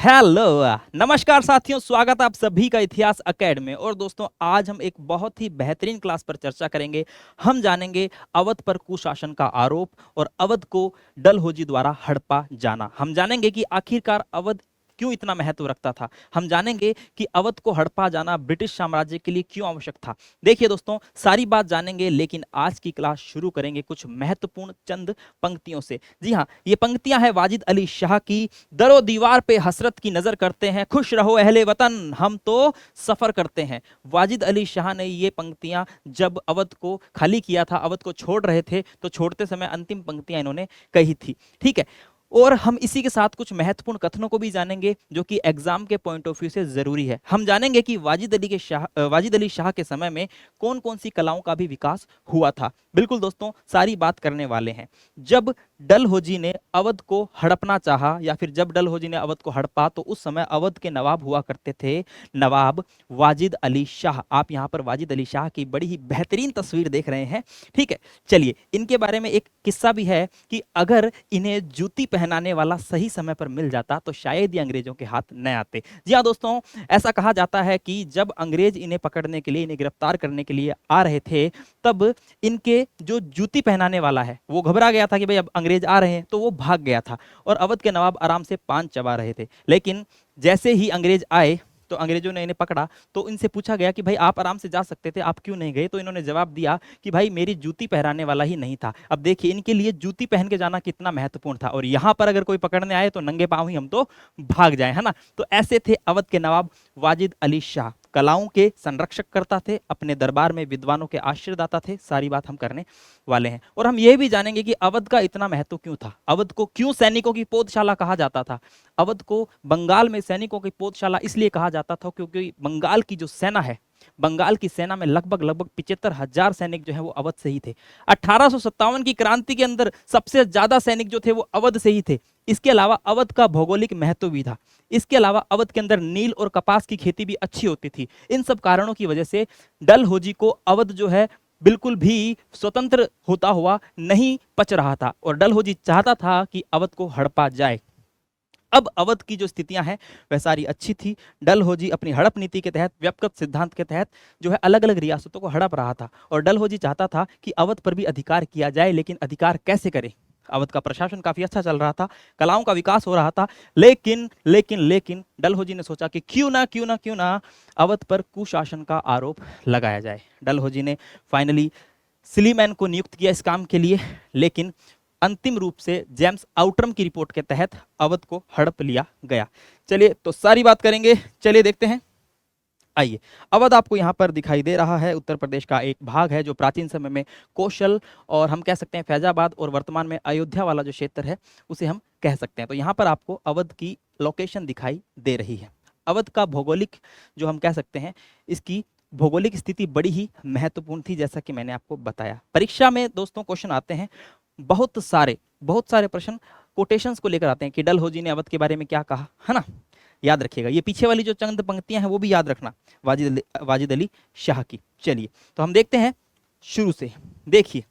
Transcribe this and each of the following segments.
Hello नमस्कार साथियों, स्वागत है आप सभी का इतिहास अकेडमी में। और दोस्तों, आज हम एक बहुत ही बेहतरीन क्लास पर चर्चा करेंगे। हम जानेंगे अवध पर कुशासन का आरोप और अवध को डलहौजी द्वारा हड़पा जाना। हम जानेंगे कि आखिरकार अवध क्यों इतना महत्व रखता था। हम जानेंगे कि अवध को हड़पा जाना ब्रिटिश साम्राज्य के लिए क्यों आवश्यक था। देखिए दोस्तों, सारी बात जानेंगे, लेकिन आज की क्लास शुरू करेंगे कुछ महत्वपूर्ण चंद पंक्तियों से। जी हाँ, ये पंक्तियां हैं वाजिद अली शाह की। दरो दीवार पे हसरत की नजर करते हैं, खुश रहो अहले वतन, हम तो सफर करते हैं। वाजिद अली शाह ने ये पंक्तियां जब अवध को खाली किया था, अवध को छोड़ रहे थे, तो छोड़ते समय अंतिम पंक्तियां इन्होंने कही थी। ठीक है, और हम इसी के साथ कुछ महत्वपूर्ण कथनों को भी जानेंगे जो कि एग्जाम के पॉइंट ऑफ व्यू से जरूरी है। हम जानेंगे कि वाजिद अली शाह के समय में कौन कौन सी कलाओं का भी विकास हुआ था। बिल्कुल दोस्तों, सारी बात करने वाले हैं। जब डलहौजी ने अवध को हड़पना चाहा, या फिर जब डलहौजी ने अवध को हड़पा, तो उस समय अवध के नवाब हुआ करते थे नवाब वाजिद अली शाह। आप यहाँ पर वाजिद अली शाह की बड़ी ही बेहतरीन तस्वीर देख रहे हैं। ठीक है, चलिए, इनके बारे में एक किस्सा भी है कि अगर इन्हें जूती पहनाने वाला सही समय पर मिल जाता तो शायद ये अंग्रेजों के हाथ न आते। जी हाँ दोस्तों, ऐसा कहा जाता है कि जब अंग्रेज इन्हें पकड़ने के लिए, इन्हें गिरफ्तार करने के लिए आ रहे थे, तब इनके जो जूती पहनाने वाला है वो घबरा गया था कि भाई अब अंग्रेज आ रहे हैं, तो वो भाग गया था और अवध के नवाब आराम से पान चबा रहे थे। लेकिन जैसे ही अंग्रेज आए तो अंग्रेजों ने इन्हें पकड़ा, तो इनसे पूछा गया कि भाई आप आराम से जा सकते थे, आप क्यों नहीं गए। तो इन्होंने जवाब दिया कि भाई मेरी जूती पहनाने वाला ही नहीं था। अब देखिए, इनके लिए जूती पहन के जाना कितना महत्वपूर्ण था, और यहाँ पर अगर कोई पकड़ने आए तो नंगे पांव ही हम तो भाग जाए, है ना। तो ऐसे थे अवध के नवाब वाजिद अली शाह। कलाओं के संरक्षक करता थे, अपने दरबार में विद्वानों के आश्रयदाता थे। सारी बात हम करने वाले हैं। और हम ये भी जानेंगे कि अवध का इतना महत्व क्यों था, अवध को क्यों सैनिकों की पोतशाला कहा जाता था। अवध को बंगाल में सैनिकों की पोतशाला इसलिए कहा जाता था क्योंकि बंगाल की जो सेना है, बंगाल की सेना में लगभग 75,000 सैनिक जो है वो अवध से ही थे। 1857 की क्रांति के अंदर सबसे ज्यादा सैनिक जो थे वो अवध से ही थे। इसके अलावा अवध का भौगोलिक महत्व भी था। इसके अलावा अवध के अंदर नील और कपास की खेती भी अच्छी होती थी। इन सब कारणों की वजह से डलहौजी को अवध जो है बिल्कुल भी स्वतंत्र होता हुआ नहीं पच रहा था, और डलहौजी चाहता था कि अवध को हड़पा जाए। अब अवध की जो स्थितियां हैं वह सारी अच्छी थी। डलहौजी अपनी हड़प नीति के तहत, व्यापक सिद्धांत के तहत जो है अलग अलग रियासतों को हड़प रहा था, और डलहौजी चाहता था कि अवध पर भी अधिकार किया जाए। लेकिन अधिकार कैसे करे। अवध का प्रशासन काफी अच्छा चल रहा था, कलाओं का विकास हो रहा था, लेकिन डलहौजी ने सोचा कि क्यों ना अवध पर कुशासन का आरोप लगाया जाए। डलहौजी ने फाइनली सिलीमैन को नियुक्त किया इस काम के लिए, लेकिन अंतिम रूप से जेम्स आउटरम की रिपोर्ट के तहत अवध को हड़प लिया गया। चलिए, तो सारी बात करेंगे, चलिए देखते हैं। आइए, अवध आपको यहाँ पर दिखाई दे रहा है, उत्तर प्रदेश का एक भाग है जो प्राचीन समय में कौशल, और हम कह सकते हैं फैजाबाद, और वर्तमान में अयोध्या वाला जो क्षेत्र है उसे हम कह सकते हैं। तो यहाँ पर आपको अवध की लोकेशन दिखाई दे रही है। अवध का भौगोलिक जो हम कह सकते हैं, इसकी भौगोलिक स्थिति बड़ी ही महत्वपूर्ण थी, जैसा कि मैंने आपको बताया। परीक्षा में दोस्तों क्वेश्चन आते हैं, बहुत सारे प्रश्न कोटेशंस को लेकर आते हैं कि डलहौजी ने अवध के बारे में क्या कहा, है ना। याद रखिएगा, ये पीछे वाली जो चंद पंक्तियां हैं वो भी याद रखना, वाजिद अली शाह की। चलिए, तो हम देखते हैं शुरू से। देखिए,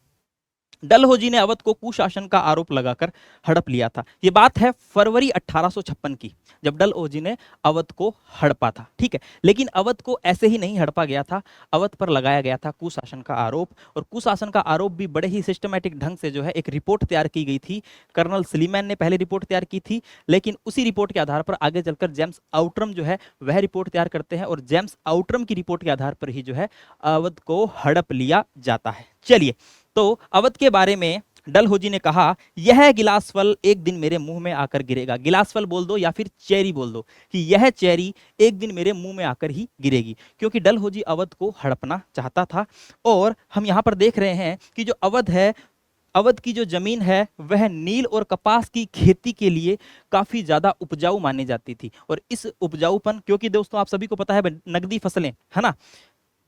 डलहौजी ने अवध को कुशासन का आरोप लगाकर हड़प लिया था। यह बात है फरवरी 1856 की, जब डलहौजी ने अवध को हड़पा था। ठीक है, लेकिन अवध को ऐसे ही नहीं हड़पा गया था, अवध पर लगाया गया था कुशासन का आरोप। और कुशासन का आरोप भी बड़े ही सिस्टमैटिक ढंग से जो है एक रिपोर्ट तैयार की गई थी। कर्नल सिलीमैन ने पहले रिपोर्ट तैयार की थी, लेकिन उसी रिपोर्ट के आधार पर आगे चलकर जेम्स आउटरम जो है वह रिपोर्ट तैयार करते हैं, और जेम्स आउटरम की रिपोर्ट के आधार पर ही जो है अवध को हड़प लिया जाता है। चलिए, तो अवध के बारे में डलहौजी ने कहा, यह गिलास फल एक दिन मेरे मुंह में आकर गिरेगा। गिलास फल बोल दो या फिर चेरी बोल दो, कि यह चेरी एक दिन मेरे मुंह में आकर ही गिरेगी, क्योंकि डलहौजी अवध को हड़पना चाहता था। और हम यहाँ पर देख रहे हैं कि जो अवध है, अवध की जो जमीन है वह नील और कपास की खेती के लिए काफी ज्यादा उपजाऊ मानी जाती थी। और इस उपजाऊपन, क्योंकि दोस्तों आप सभी को पता है नकदी फसलें, है ना,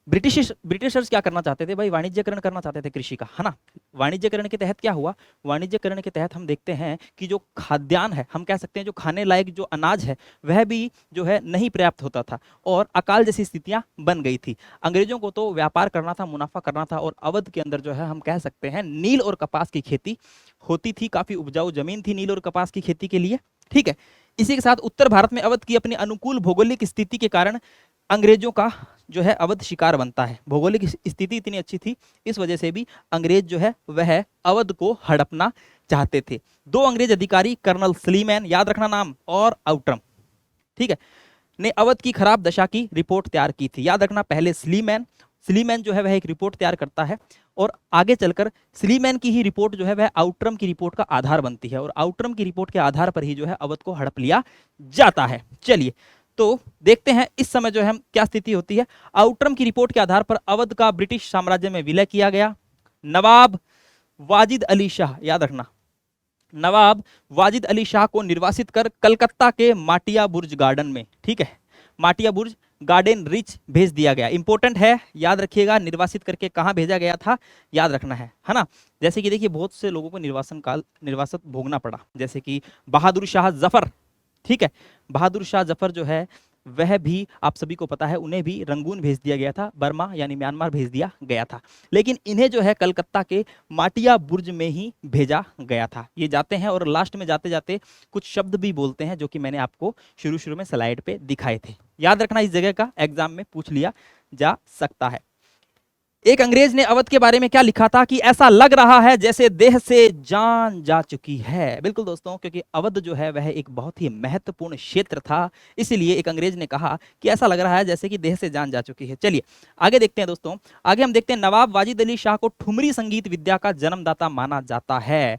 ब्रिटिशर्स क्या करना चाहते थे भाई, वाणिज्यकरण करना चाहते थे कृषि का, है ना। वाणिज्यकरण के तहत क्या हुआ, वाणिज्यकरण के तहत हम देखते हैं कि जो खाद्यान्न है, हम कह सकते हैं जो खाने लायक जो अनाज है वह भी जो है नहीं पर्याप्त होता था, और अकाल जैसी स्थितियां बन गई थी। अंग्रेजों को तो व्यापार करना था, मुनाफा करना था, और अवध के अंदर जो है हम कह सकते हैं नील और कपास की खेती होती थी, काफी उपजाऊ जमीन थी नील और कपास की खेती के लिए। ठीक है, इसी के साथ उत्तर भारत में अवध की अपनी अनुकूल भौगोलिक स्थिति के कारण अंग्रेजों का जो है अवध शिकार बनता है। भौगोलिक स्थिति इतनी अच्छी थी, इस वजह से भी अंग्रेज जो है वह अवध को हड़पना चाहते थे। दो अंग्रेज अधिकारी कर्नल स्लीमैन, याद रखना नाम, और आउट्रम, ठीक है, ने अवध की खराब दशा की रिपोर्ट तैयार की थी। याद रखना, पहले स्लीमैन जो है वह एक रिपोर्ट तैयार करता है और आगे चलकर स्लीमैन की ही रिपोर्ट जो है वह आउट्रम की रिपोर्ट का आधार बनती है और आउट्रम की रिपोर्ट के आधार पर ही जो है अवध को हड़प लिया जाता है। चलिए तो देखते हैं इस समय जो है क्या स्थिति होती है। आउट्रम की रिपोर्ट के आधार पर अवध का ब्रिटिश साम्राज्य में विलय किया गया। नवाब वाजिद अली शाह, याद रखना, नवाब वाजिद अली शाह को निर्वासित कर कलकत्ता के माटिया बुर्ज गार्डन में, ठीक है, माटिया बुर्ज गार्डन रिच भेज दिया गया। इंपॉर्टेंट है, याद रखिएगा, निर्वासित करके कहां भेजा गया था, याद रखना है ना। जैसे कि देखिए बहुत से लोगों को निर्वासित भोगना पड़ा, जैसे कि बहादुर शाह जफर, ठीक है, बहादुर शाह जफर जो है वह भी आप सभी को पता है, उन्हें भी रंगून भेज दिया गया था, बर्मा यानी म्यांमार भेज दिया गया था, लेकिन इन्हें जो है कलकत्ता के माटिया बुर्ज में ही भेजा गया था। ये जाते हैं और लास्ट में जाते जाते कुछ शब्द भी बोलते हैं जो कि मैंने आपको शुरू में स्लाइड पे दिखाए थे। याद रखना, इस जगह का एग्जाम में पूछ लिया जा सकता है। एक अंग्रेज ने अवध के बारे में क्या लिखा था कि ऐसा लग रहा है जैसे देह से जान जा चुकी है। बिल्कुल दोस्तों, क्योंकि अवध जो है वह एक बहुत ही महत्वपूर्ण क्षेत्र था, इसीलिए एक अंग्रेज ने कहा कि ऐसा लग रहा है जैसे कि देह से जान जा चुकी है। चलिए आगे देखते हैं दोस्तों, आगे हम देखते हैं नवाब वाजिद अली शाह को ठुमरी संगीत विद्या का जन्मदाता माना जाता है।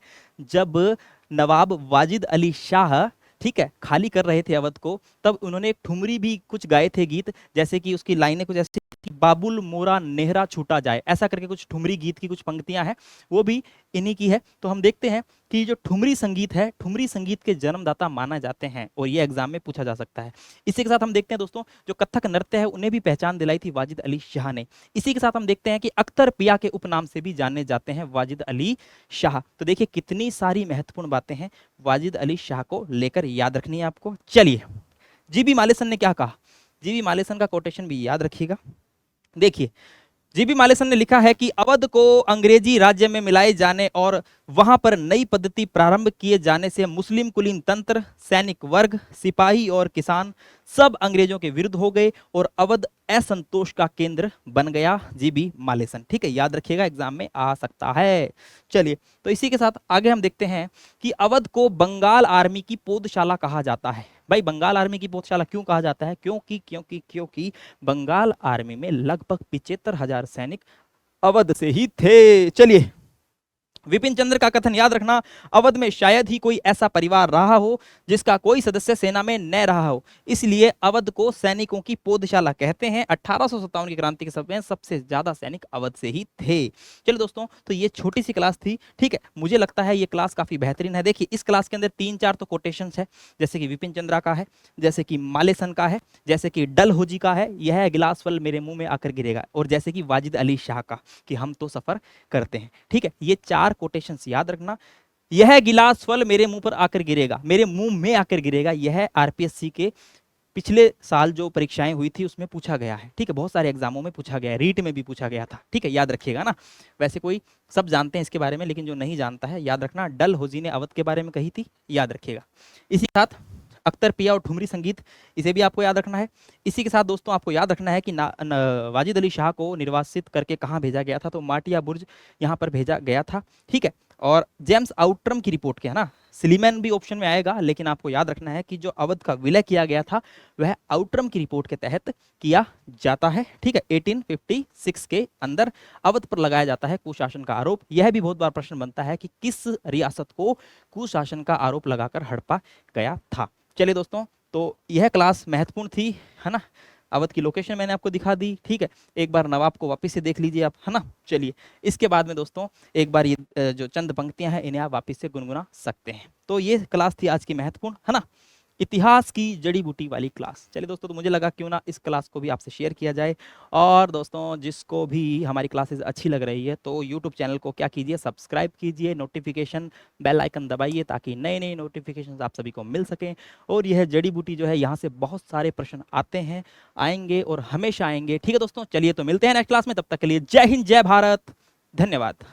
जब नवाब वाजिद अली शाह, ठीक है, खाली कर रहे थे अवध को, तब उन्होंने एक ठुमरी भी कुछ गाए थे गीत, जैसे कि उसकी लाइनें कुछ ऐसी, बाबुल मोरा नेहरा छूटा जाए, ऐसा करके कुछ ठुमरी गीत की कुछ पंक्तियां हैं, वो भी इन्हीं की है। तो हम देखते हैं कि जो ठुमरी संगीत है, ठुमरी संगीत के जन्मदाता माना जाते हैं और ये एग्जाम में पूछा जा सकता है। इसी के साथ हम देखते हैं दोस्तों, जो कथक नृत्य है उन्हें भी पहचान दिलाई थी वाजिद अली शाह ने। इसी के साथ हम देखते हैं कि अख्तर पिया के उपनाम से भी जाने जाते हैं वाजिद अली शाह। तो देखिए कितनी सारी महत्वपूर्ण बातें हैं वाजिद अली शाह को लेकर, याद रखनी है आपको। चलिए, जीबी मालेसन ने क्या कहा, जीबी मालेसन का कोटेशन भी याद रखिएगा। देखिए जीबी मालेसन ने लिखा है कि अवध को अंग्रेजी राज्य में मिलाए जाने और वहां पर नई पद्धति प्रारंभ किए जाने से मुस्लिम कुलीन तंत्र, सैनिक वर्ग, सिपाही और किसान सब अंग्रेजों के विरुद्ध हो गए और अवध असंतोष का केंद्र बन गया। जीबी मालेसन, ठीक है, याद रखिएगा, एग्जाम में आ सकता है। चलिए तो इसी के साथ आगे हम देखते हैं कि अवध को बंगाल आर्मी की पौधशाला कहा जाता है। भाई बंगाल आर्मी की पौधशाला क्यों कहा जाता है, क्योंकि बंगाल आर्मी में लगभग 75,000 सैनिक अवध से ही थे। चलिए, विपिन चंद्र का कथन याद रखना, अवध में शायद ही कोई ऐसा परिवार रहा हो जिसका कोई सदस्य सेना में न रहा हो, इसलिए अवध को सैनिकों की पौधशाला कहते हैं। 1857 की क्रांति के समय सबसे ज्यादा सैनिक अवध से ही थे। चलिए दोस्तों, तो ये छोटी सी क्लास थी, ठीक है, मुझे लगता है ये क्लास काफी बेहतरीन है। देखिए इस क्लास के अंदर 3-4 तो कोटेशन है, जैसे कि विपिन चंद्रा का है, जैसे कि मालेसन का है, जैसे कि डलहौजी का है, यह है गिलास फल मेरे मुंह में आकर गिरेगा, और जैसे कि वाजिद अली शाह का कि हम तो सफर करते हैं। ठीक है, ये 4 कोटेशंस याद रखना। यह गिलास फल मेरे मुंह पर आकर गिरेगा, मेरे मुंह में आकर गिरेगा, यह आरपीएससी के पिछले साल जो परीक्षाएं हुई थी उसमें पूछा गया है। ठीक है, बहुत सारे एग्जामों में पूछा गया है, रीट में भी पूछा गया था। ठीक है, याद रखिएगा ना। वैसे कोई सब जानते हैं इसके बारे में, लेकिन जो नहीं जानता है याद रखना, डलहौजी ने अवध के बारे में कही थी, याद रखिएगा। इसी के साथ अख्तर पिया और ठुमरी संगीत, इसे भी आपको याद रखना है। इसी के साथ दोस्तों आपको याद रखना है कि वाजिद अली शाह को निर्वासित करके कहाँ भेजा गया था, तो माटिया बुर्ज यहाँ पर भेजा गया था। ठीक है, और जेम्स आउट्रम की रिपोर्ट के, है ना, स्लीमैन भी ऑप्शन में आएगा, लेकिन आपको याद रखना है कि जो अवध का विलय किया गया था वह आउट्रम की रिपोर्ट के तहत किया जाता है। ठीक है, 1856 के अंदर अवध पर लगाया जाता है कुशासन का आरोप। यह भी बहुत बार प्रश्न बनता है कि किस रियासत को कुशासन का आरोप लगाकर हड़पा गया था। चलिए दोस्तों, तो यह क्लास महत्वपूर्ण थी, है ना। अवध की लोकेशन मैंने आपको दिखा दी। ठीक है, एक बार नवाब को वापस से देख लीजिए आप, है ना। चलिए, इसके बाद में दोस्तों एक बार ये जो चंद पंक्तियां हैं इन्हें आप वापस से गुनगुना सकते हैं। तो ये क्लास थी आज की महत्वपूर्ण, है ना, इतिहास की जड़ी बूटी वाली क्लास। चलिए दोस्तों, तो मुझे लगा क्यों ना इस क्लास को भी आपसे शेयर किया जाए। और दोस्तों जिसको भी हमारी क्लासेस अच्छी लग रही है तो यूट्यूब चैनल को क्या कीजिए, सब्सक्राइब कीजिए, नोटिफिकेशन बेल आइकन दबाइए, ताकि नए नए नोटिफिकेशन आप सभी को मिल सकें। और यह जड़ी बूटी जो है, यहाँ से बहुत सारे प्रश्न आते हैं, आएंगे और हमेशा आएंगे। ठीक है दोस्तों, चलिए तो मिलते हैं नेक्स्ट क्लास में, तब तक के लिए जय हिंद, जय भारत, धन्यवाद।